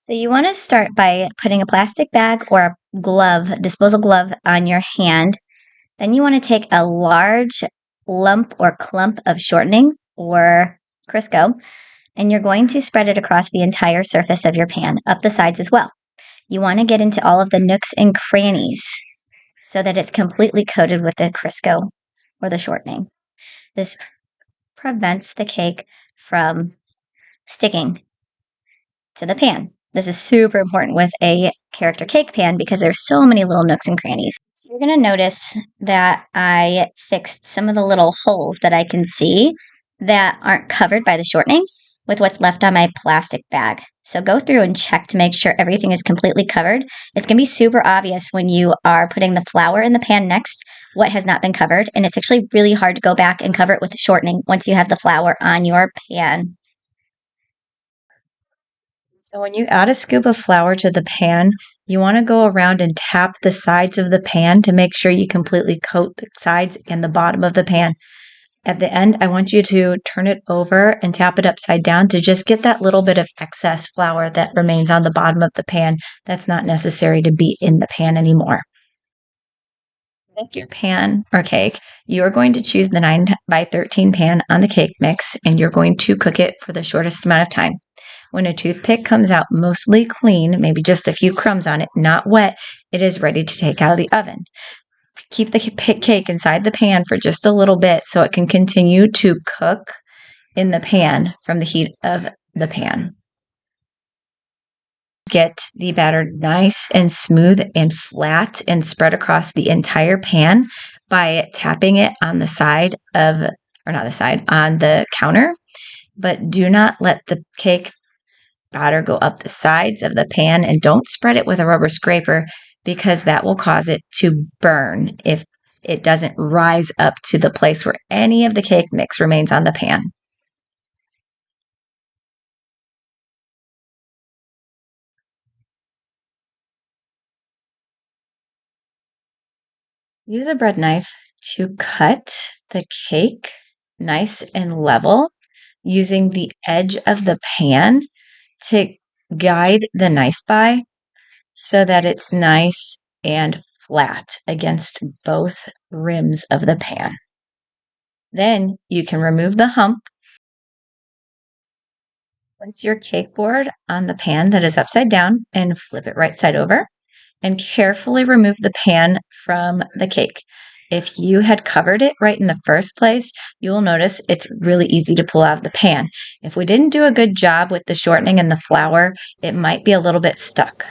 So you want to start by putting a plastic bag or a glove, disposal glove on your hand. Then you want to take a large lump or clump of shortening or Crisco, and you're going to spread it across the entire surface of your pan, up the sides as well. You want to get into all of the nooks and crannies so that it's completely coated with the Crisco or the shortening. This prevents the cake from sticking to the pan. This is super important with a character cake pan because there's so many little nooks and crannies. So you're going to notice that I fixed some of the little holes that I can see that aren't covered by the shortening with what's left on my plastic bag. So go through and check to make sure everything is completely covered. It's going to be super obvious when you are putting the flour in the pan next what has not been covered, and it's actually really hard to go back and cover it with the shortening once you have the flour on your pan. So when you add a scoop of flour to the pan, you want to go around and tap the sides of the pan to make sure you completely coat the sides and the bottom of the pan. At the end, I want you to turn it over and tap it upside down to just get that little bit of excess flour that remains on the bottom of the pan that's not necessary to be in the pan anymore. Make your pan or cake. You are going to choose the 9 by 13 pan on the cake mix, and you're going to cook it for the shortest amount of time. When a toothpick comes out mostly clean, maybe just a few crumbs on it, not wet, it is ready to take out of the oven. Keep the cake inside the pan for just a little bit so it can continue to cook in the pan from the heat of the pan. Get the batter nice and smooth and flat and spread across the entire pan by tapping it on the side of, or not the side, on the counter. But do not let the cake batter go up the sides of the pan, and don't spread it with a rubber scraper because that will cause it to burn if it doesn't rise up to the place where any of the cake mix remains on the pan. Use a bread knife to cut the cake nice and level, using the edge of the pan to guide the knife by so that it's nice and flat against both rims of the pan. Then you can remove the hump. Place your cake board on the pan that is upside down and flip it right side over, and carefully remove the pan from the cake. If you had covered it right in the first place, you will notice it's really easy to pull out of the pan. If we didn't do a good job with the shortening and the flour, it might be a little bit stuck.